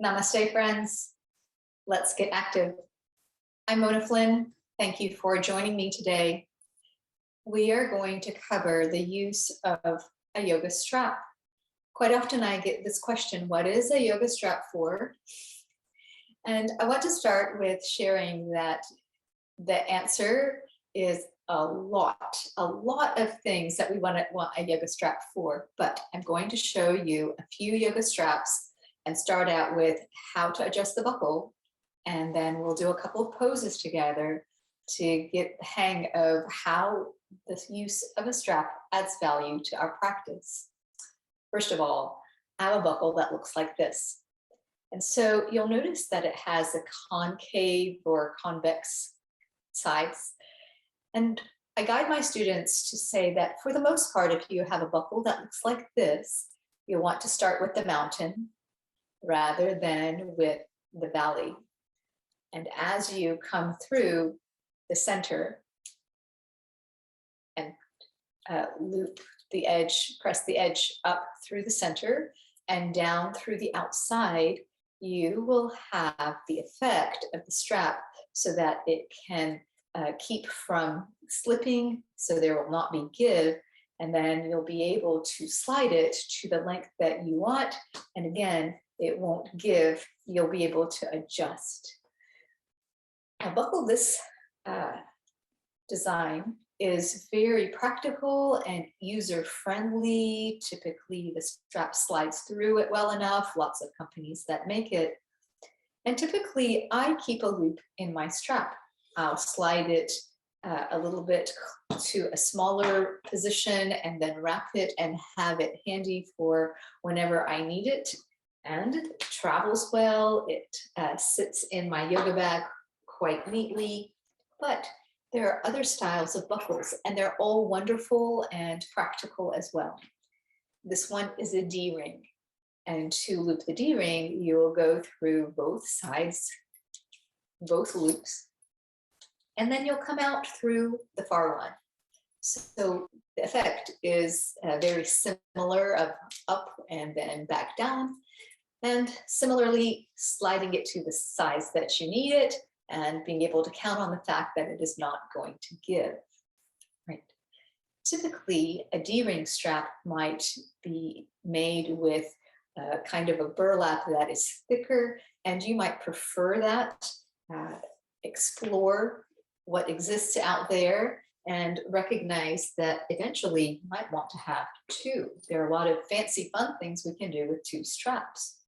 Namaste, friends. Let's get active. I'm Mona Flynn. Thank you for joining me today. We are going to cover the use of a yoga strap. Quite often I get this question, what is a yoga strap for? And I want to start with sharing that the answer is a lot of things that we want a yoga strap for, but I'm going to show you a few yoga straps and start out with how to adjust the buckle, and then we'll do a couple of poses together to get the hang of how the use of a strap adds value to our practice. First of all, I have a buckle that looks like this. And so you'll notice that it has a concave or convex sides. And I guide my students to say that for the most part, if you have a buckle that looks like this, you'll want to start with the mountain rather than with the valley. And as you come through the center and loop the edge, press the edge up through the center and down through the outside, you will have the effect of the strap so that it can keep from slipping, so there will not be give, and then you'll be able to slide it to the length that you want, and again, it won't give, you'll be able to adjust. A buckle this design is very practical and user-friendly. Typically, the strap slides through it well enough, lots of companies that make it. And typically, I keep a loop in my strap. I'll slide it a little bit to a smaller position and then wrap it and have it handy for whenever I need it. And it travels well, it sits in my yoga bag quite neatly, but there are other styles of buckles and they're all wonderful and practical as well. This one is a D-ring, and to loop the D-ring, you will go through both sides, both loops, and then you'll come out through the far one. So the effect is very similar of up and then back down, and similarly sliding it to the size that you need it and being able to count on the fact that it is not going to give. Right. Typically, a D-ring strap might be made with kind of a burlap that is thicker, and you might prefer that. Explore what exists out there and recognize that eventually you might want to have two. There are a lot of fancy fun things we can do with two straps.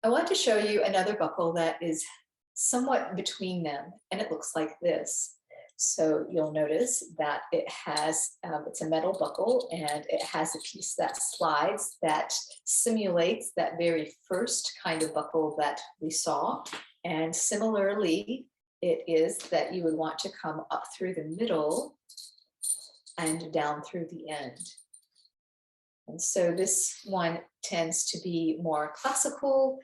I want to show you another buckle that is somewhat between them, and it looks like this. So you'll notice that it has, it's a metal buckle, and it has a piece that slides that simulates that very first kind of buckle that we saw. And similarly, it is that you would want to come up through the middle and down through the end. And so this one tends to be more classical,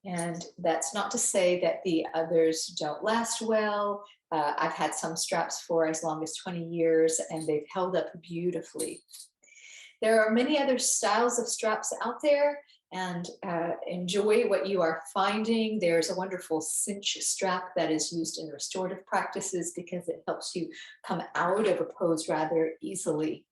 and that's not to say that the others don't last well. I've had some straps for as long as 20 years and they've held up beautifully. There are many other styles of straps out there, and enjoy what you are finding. There's a wonderful cinch strap that is used in restorative practices because it helps you come out of a pose rather easily.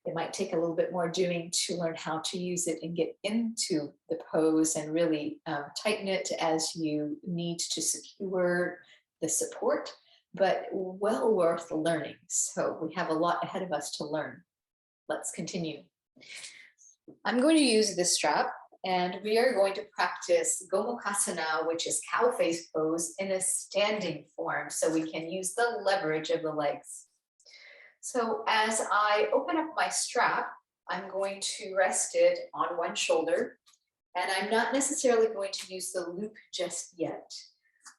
It might take a little bit more doing to learn how to use it and get into the pose and really tighten it as you need to secure the support, but well worth learning. So we have a lot ahead of us to learn. Let's continue. I'm going to use this strap, and we are going to practice Gomukhasana, which is cow face pose, in a standing form so we can use the leverage of the legs. So as I open up my strap, I'm going to rest it on one shoulder, and I'm not necessarily going to use the loop just yet,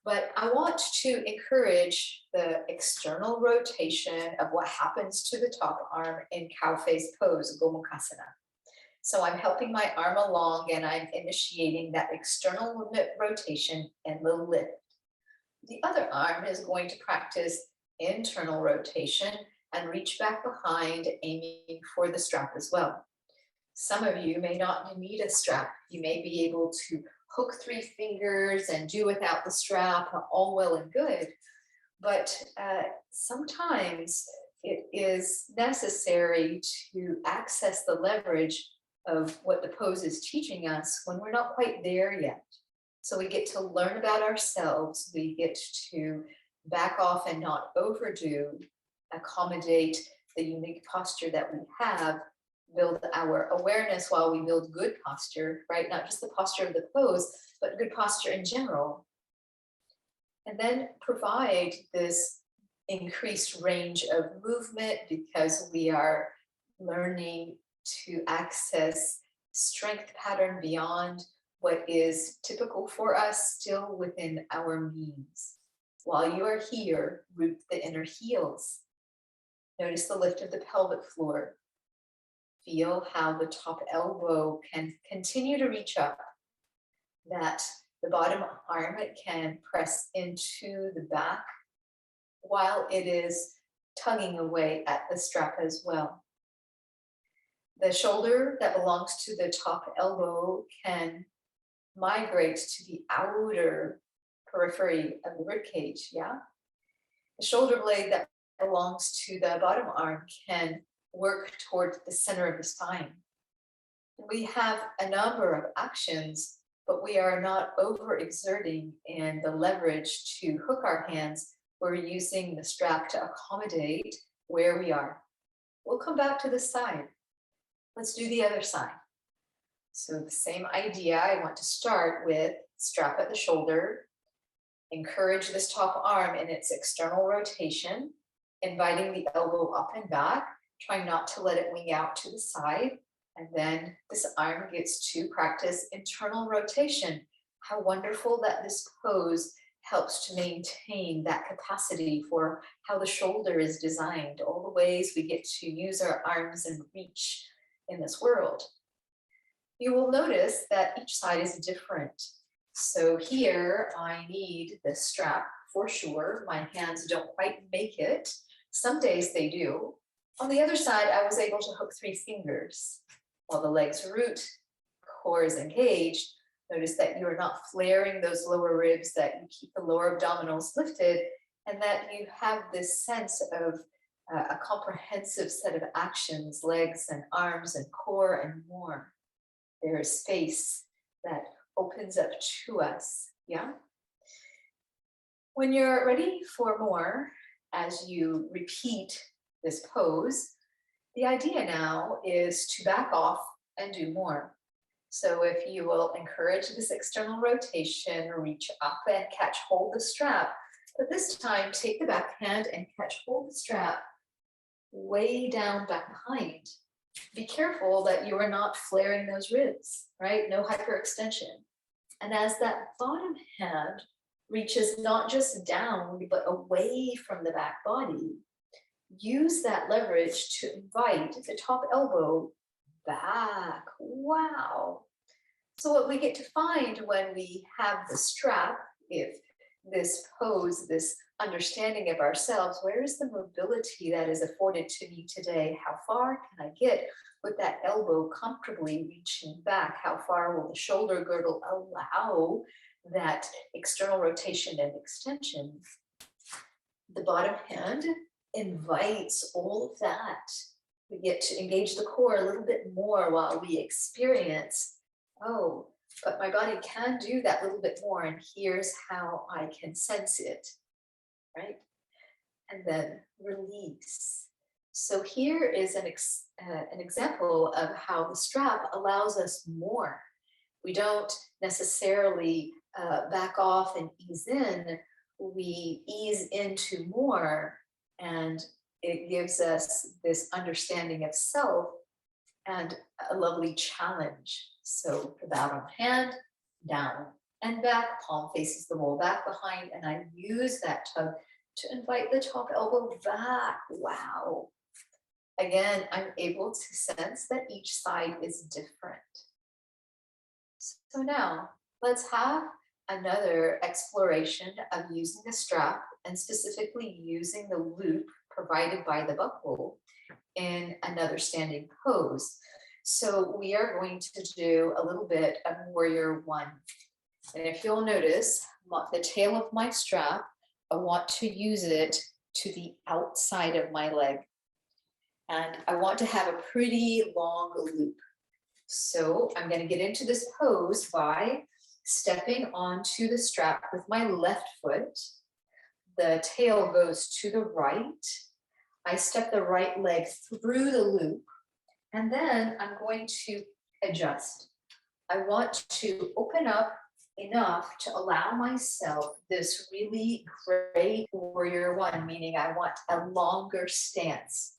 but I want to encourage the external rotation of what happens to the top arm in cow face pose, Gomukhasana. So I'm helping my arm along and I'm initiating that external rotation and the lift. The other arm is going to practice internal rotation and reach back behind, aiming for the strap as well. Some of you may not need a strap. You may be able to hook 3 fingers and do without the strap, all well and good. But sometimes it is necessary to access the leverage of what the pose is teaching us when we're not quite there yet. So we get to learn about ourselves, we get to back off and not overdo, accommodate the unique posture that we have, build our awareness while we build good posture, right? Not just the posture of the pose, but good posture in general. And then provide this increased range of movement because we are learning to access strength pattern beyond what is typical for us, still within our means. While you are here, root the inner heels. Notice the lift of the pelvic floor. Feel how the top elbow can continue to reach up, that the bottom arm can press into the back while it is tugging away at the strap as well. The shoulder that belongs to the top elbow can migrate to the outer periphery of the rib cage, yeah? The shoulder blade that belongs to the bottom arm can work toward the center of the spine. We have a number of actions, but we are not overexerting in the leverage to hook our hands. We're using the strap to accommodate where we are. We'll come back to this side. Let's do the other side. So the same idea, I want to start with strap at the shoulder, encourage this top arm in its external rotation, inviting the elbow up and back, trying not to let it wing out to the side. And then this arm gets to practice internal rotation. How wonderful that this pose helps to maintain that capacity for how the shoulder is designed, all the ways we get to use our arms and reach in this world. You will notice that each side is different. So here I need the strap for sure. My hands don't quite make it. Some days they do. On the other side, I was able to hook 3 fingers. While the legs root, core is engaged, notice that you are not flaring those lower ribs, that you keep the lower abdominals lifted, and that you have this sense of a comprehensive set of actions, legs and arms and core and more. There is space that opens up to us, yeah? When you're ready for more, as you repeat this pose, the idea now is to back off and do more. So if you will encourage this external rotation, reach up and catch hold the strap, but this time take the back hand and catch hold the strap way down back behind. Be careful that you are not flaring those ribs, right? No hyperextension. And as that bottom hand reaches not just down, but away from the back body, use that leverage to invite the top elbow back. Wow. So what we get to find when we have the strap, if this pose, this understanding of ourselves, where is the mobility that is afforded to me today? How far can I get with that elbow comfortably reaching back? How far will the shoulder girdle allow that external rotation and extension? The bottom hand invites all of that. We get to engage the core a little bit more while we experience, oh, but my body can do that little bit more, and here's how I can sense it, right? And then release. So here is an example of how the strap allows us more. We don't necessarily back off and ease in, we ease into more, and it gives us this understanding of self and a lovely challenge. So the bottom hand, down and back, palm faces the wall, back behind, and I use that tug to invite the top elbow back. Wow. Again, I'm able to sense that each side is different. So now let's have another exploration of using the strap, and specifically using the loop provided by the buckle in another standing pose. So we are going to do a little bit of warrior one. And if you'll notice, the tail of my strap, I want to use it to the outside of my leg. And I want to have a pretty long loop. So I'm going to get into this pose by stepping onto the strap with my left foot. The tail goes to the right. I step the right leg through the loop, and then I'm going to adjust. I want to open up enough to allow myself this really great warrior one, meaning I want a longer stance.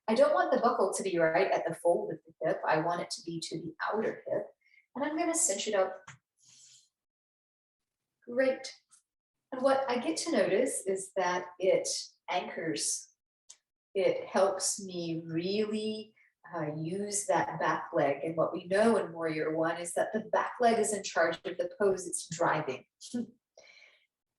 I don't want the buckle to be right at the fold of the hip. I want it to be to the outer hip. And I'm going to cinch it up. Great. And what I get to notice is that it anchors. It helps me really use that back leg. And what we know in Warrior One is that the back leg is in charge of the pose it's driving.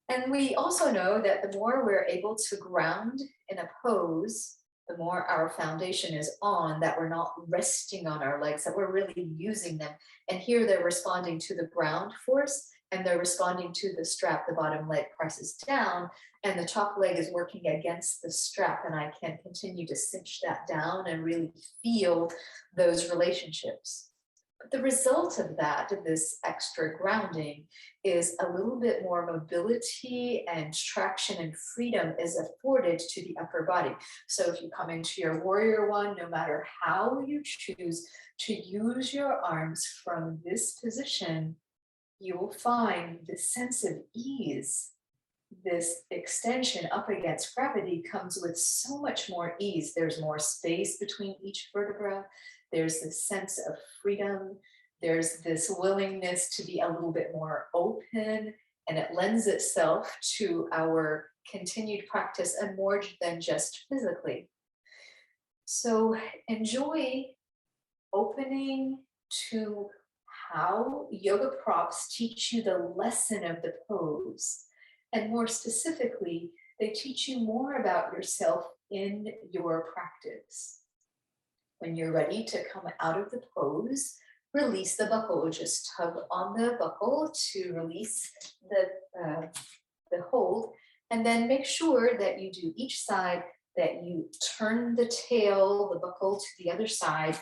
And we also know that the more we're able to ground in a pose, the more our foundation is on, that we're not resting on our legs, that we're really using them. And here they're responding to the ground force, and they're responding to the strap. The bottom leg presses down and the top leg is working against the strap, and I can continue to cinch that down and really feel those relationships. But the result of that, of this extra grounding, is a little bit more mobility and traction and freedom is afforded to the upper body. So if you come into your warrior one, no matter how you choose to use your arms from this position, you will find this sense of ease. This extension up against gravity comes with so much more ease. There's more space between each vertebra. There's this sense of freedom. There's this willingness to be a little bit more open, and it lends itself to our continued practice and more than just physically. So enjoy opening to how yoga props teach you the lesson of the pose. And more specifically, they teach you more about yourself in your practice. When you're ready to come out of the pose, release the buckle. Just tug on the buckle to release the hold, and then make sure that you do each side, that you turn the tail, the buckle to the other side.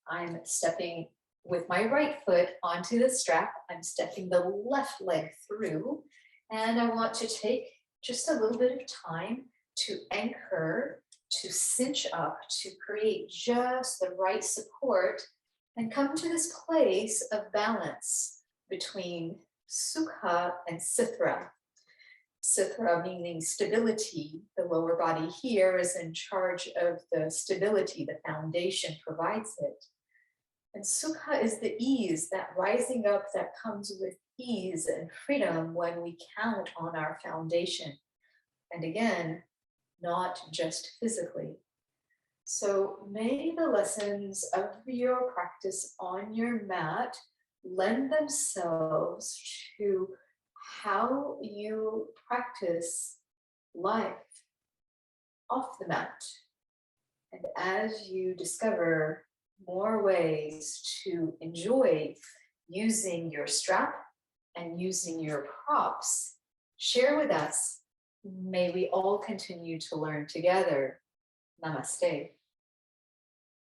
I'm stepping with my right foot onto the strap. I'm stepping the left leg through, and I want to take just a little bit of time to anchor, to cinch up, to create just the right support, and come to this place of balance between Sukha and Sithra. Sithra meaning stability. The lower body here is in charge of the stability, the foundation provides it. And Sukha is the ease, that rising up that comes with ease and freedom when we count on our foundation. And again, not just physically. So may the lessons of your practice on your mat lend themselves to how you practice life off the mat. And as you discover more ways to enjoy using your strap and using your props, share with us. May we all continue to learn together. Namaste.